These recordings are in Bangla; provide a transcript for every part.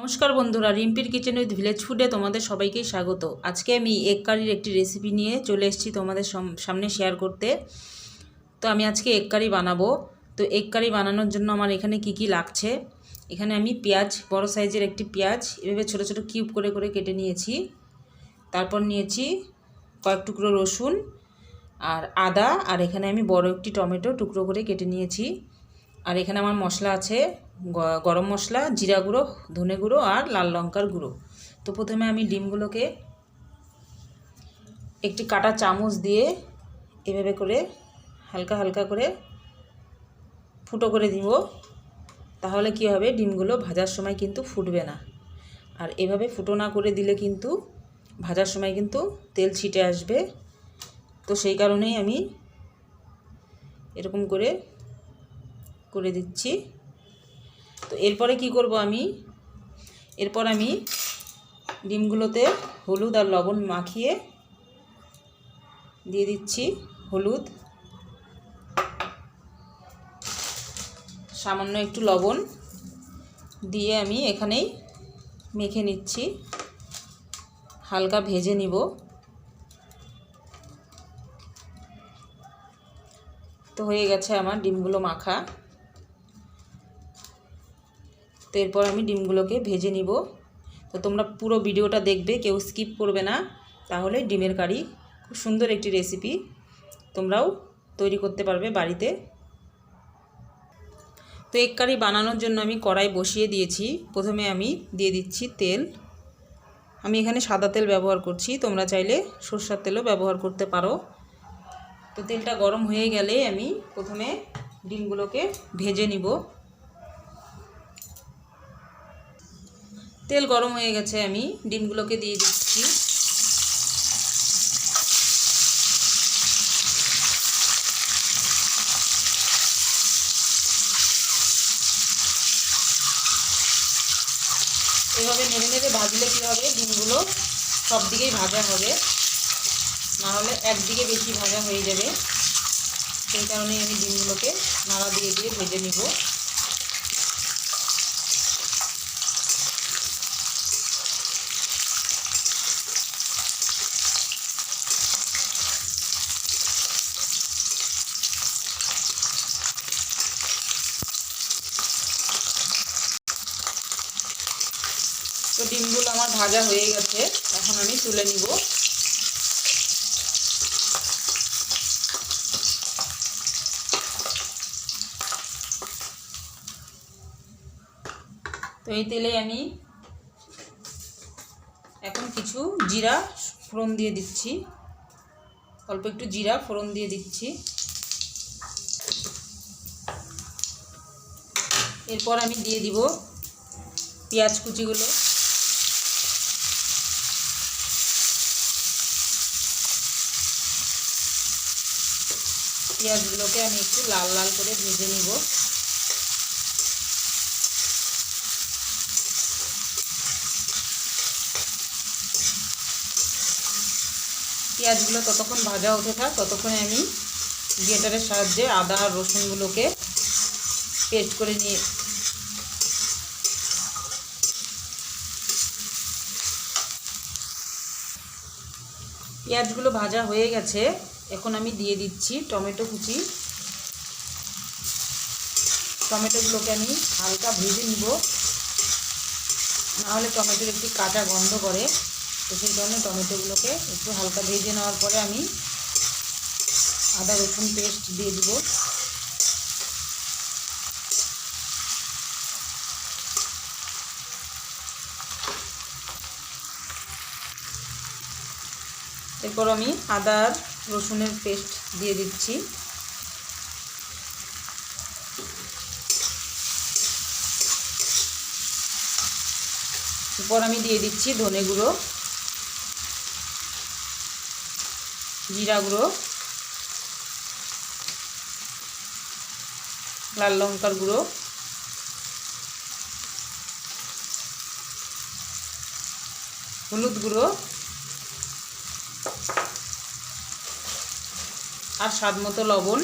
নমস্কার বন্ধুরা, রিম্পির কিচেন উইথ ভিলেজ ফুডে তোমাদের সবাইকেই স্বাগত। আজকে আমি এগ কারির একটি রেসিপি নিয়ে চলে এসেছি তোমাদের সামনে শেয়ার করতে। তো আমি আজকে এগ কারি বানাবো। তো এগ কারি বানানোর জন্য আমার এখানে কি কি লাগছে, এখানে আমি পেঁয়াজ, বড় সাইজের একটি পেঁয়াজ এভাবে ছোট ছোট কিউব করে করে কেটে নিয়েছি। তারপর নিয়েছি কয়েক টুকরো রসুন আর আদা, আর এখানে আমি বড় একটি টমেটো টুকরো করে কেটে নিয়েছি। আর এখানে আমার মশলা আছে গরম মশলা, জিরা গুঁড়ো, ধনে গুঁড়ো আর লাল লঙ্কার গুঁড়ো। তো প্রথমে আমি ডিমগুলোকে একটি কাঁটা চামচ দিয়ে এভাবে করে হালকা হালকা করে ফুটো করে দিব। তাহলে কি হবে, ডিমগুলো ভাজার সময় কিন্তু ফুটবে না। আর এভাবে ফুটো না করে দিলে কিন্তু ভাজার সময় কিন্তু তেল ছিটে আসবে। তো সেই কারণেই আমি এরকম করে করে দিচ্ছি। তো এরপরে কি করব এরপর আমি ডিমগুলোতে হলুদ আর লবণ মাখিয়ে দিয়ে দিচ্ছি। হলুদ, সামান্য একটু লবণ দিয়ে আমি এখানেই মেখে নিচ্ছি, হালকা ভেজে নিব। তো হয়ে গেছে আমার ডিমগুলো মাখা। তো এরপর আমি ডিমগুলোকে ভেজে নিব। তো তোমরা পুরো ভিডিওটা দেখবে, কেউ স্কিপ করবে না, তাহলে ডিমের কারি খুব সুন্দর একটি রেসিপি তোমরাও তৈরি করতে পারবে বাড়িতে। তো এগ কারি বানানোর জন্য আমি কড়াই বসিয়ে দিয়েছি। প্রথমে আমি দিয়ে দিচ্ছি তেল। আমি এখানে সাদা তেল ব্যবহার করছি, তোমরা চাইলে সরষের তেলও ব্যবহার করতে পারো। তো তেলটা গরম হয়ে গেলে আমি প্রথমে ডিমগুলোকে ভেজে নিব। তেল গরম হয়ে গেছে, আমি ডিমগুলোকে দিয়ে দিচ্ছি। এভাবে নেড়ে নেড়ে ভাজলে কী হবে, ডিমগুলো সব দিকেই ভাজা হবে, না হলে একদিকে বেশি ভাজা হয়ে যাবে। সেই কারণে আমি ডিমগুলোকে নাড়া দিয়ে দিয়ে ভেজে নিব। তো ডিমগুলো আমার ভাজা হয়ে গেছে, এখন আমি তুলে নিব। তো এই তেলে আমি এখন কিছু জিরা ফোড়ন দিয়ে দিচ্ছি, অল্প একটু জিরা ফোড়ন দিয়ে দিচ্ছি। এরপর আমি দিয়ে দিব পেঁয়াজ কুচিগুলো। পেঁয়াজগুলোকে আমি একটু লাল লাল করে ভেজে নিব। পেঁয়াজগুলো ততক্ষণ ভাজা হতে থাক, ততক্ষণে আমি গ্রেটারের সাহায্যে আদা আর রসুনগুলোকে পেস্ট করে নিয়ে পেঁয়াজগুলো ভাজা হয়ে গেছে, এখন আমি দিয়ে দিচ্ছি টমেটো কুচি। টমেটোগুলোকে আমি হালকা ভেজে নিব, নাহলে টমেটোর একটি কাঁচা গন্ধ করে। তো সেই কারণে টমেটোগুলোকে একটু হালকা ভেজে নেওয়ার পরে আমি আদা রসুন পেস্ট দিয়ে দিব। এরপর আমি আদা আর রসুনের পেস্ট দিয়ে দিচ্ছি। এরপর আমি দিয়ে দিচ্ছি ধনে গুঁড়ো, জিরা গুঁড়ো, লাল লঙ্কার গুঁড়ো, হলুদ গুঁড়ো আর স্বাদ মতো লবণ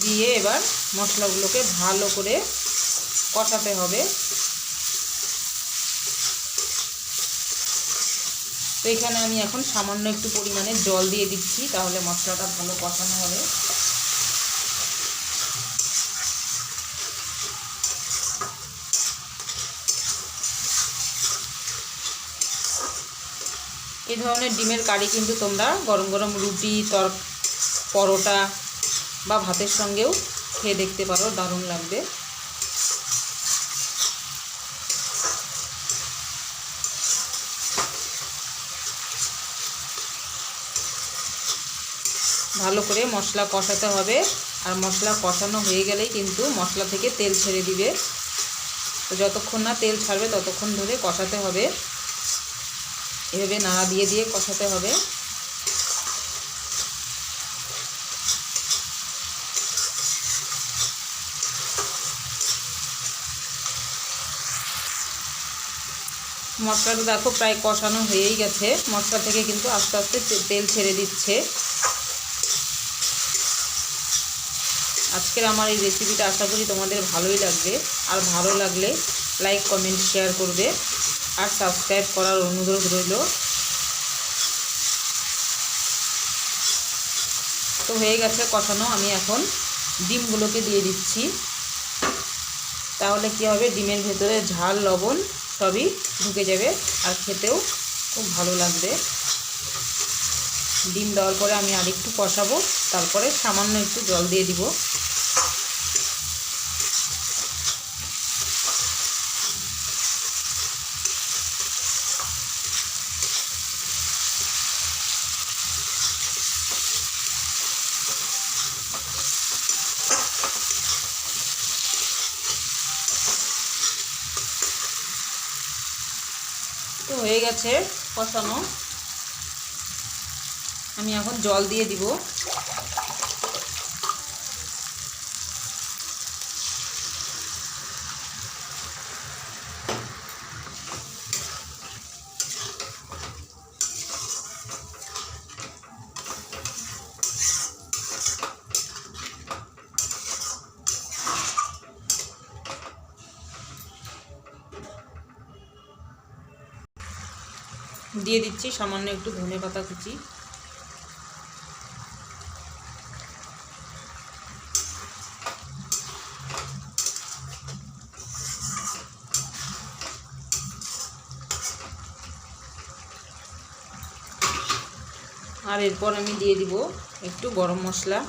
দিয়ে এবার মশলাগুলোকে ভালো করে কষাতে হবে। তো এখানে আমি এখন সামান্য একটু পরিমাণে জল দিয়ে দিচ্ছি, তাহলে মশলাটা ভালো কষানো হবে। এই ধরনের ডিমের কারি কিন্তু তোমরা গরম গরম রুটি, পরোটা বা ভাতের সঙ্গেও খেয়ে দেখতে পারো, দারুণ লাগবে। ভালো করে মশলা কষাতে হবে, আর মশলা কষানো হয়ে গেলেই কিন্তু মশলা থেকে তেল ছেড়ে দিবে। তো যতক্ষণ না তেল ছাড়বে ততক্ষণ ধরে কষাতে হবে, এভাবে নাড়া দিয়ে দিয়ে কষাতে হবে। মশলাটা দেখো প্রায় কষানো হয়েই গেছে, মশলা থেকে কিন্তু আস্তে আস্তে তেল ছেড়ে দিচ্ছে। আজকের আমার এই রেসিপিটা আশা করি তোমাদের ভালোই লাগবে, আর ভালো লাগলে লাইক, কমেন্ট, শেয়ার করবে, আর সাবস্ক্রাইব করার অনুরোধ রইল। তো হয়ে গেছে কষানো, আমি এখন ডিমগুলোকে দিয়ে দিচ্ছি। তাহলে কি হবে, ডিমের ভেতরে ঝাল, লবণ সবই ঢুকে যাবে, আর খেতেও খুব ভালো লাগবে। ডিম দেওয়ার পরে আমি আরেকটু কষাবো, তারপরে সামান্য একটু জল দিয়ে দিব। তো হয়ে গেছে কষানো, আমি এখন জল দিয়ে দিব। দিয়ে দিচ্ছি সামান্য একটু ধনেপাতা কুচি। আর এরপর আমি দিয়ে দিব একটু গরম মশলা।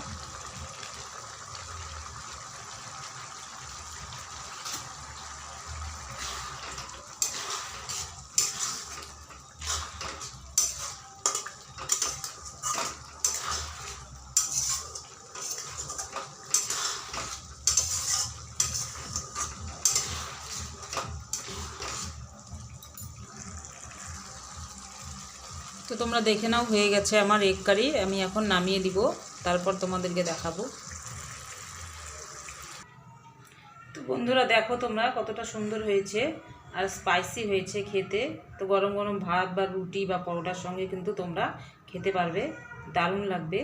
তো তোমরা দেখে নাও, হয়ে গেছে আমার এগ কারি। আমি এখন নামিয়ে দিব, তারপর তোমাদেরকে দেখাবো। তো বন্ধুরা দেখো তোমরা কতটা সুন্দর হয়েছে আর স্পাইসি হয়েছে খেতে। তো গরম গরম ভাত বা রুটি বা পরোটার সঙ্গে কিন্তু তোমরা খেতে পারবে, দারুণ লাগবে।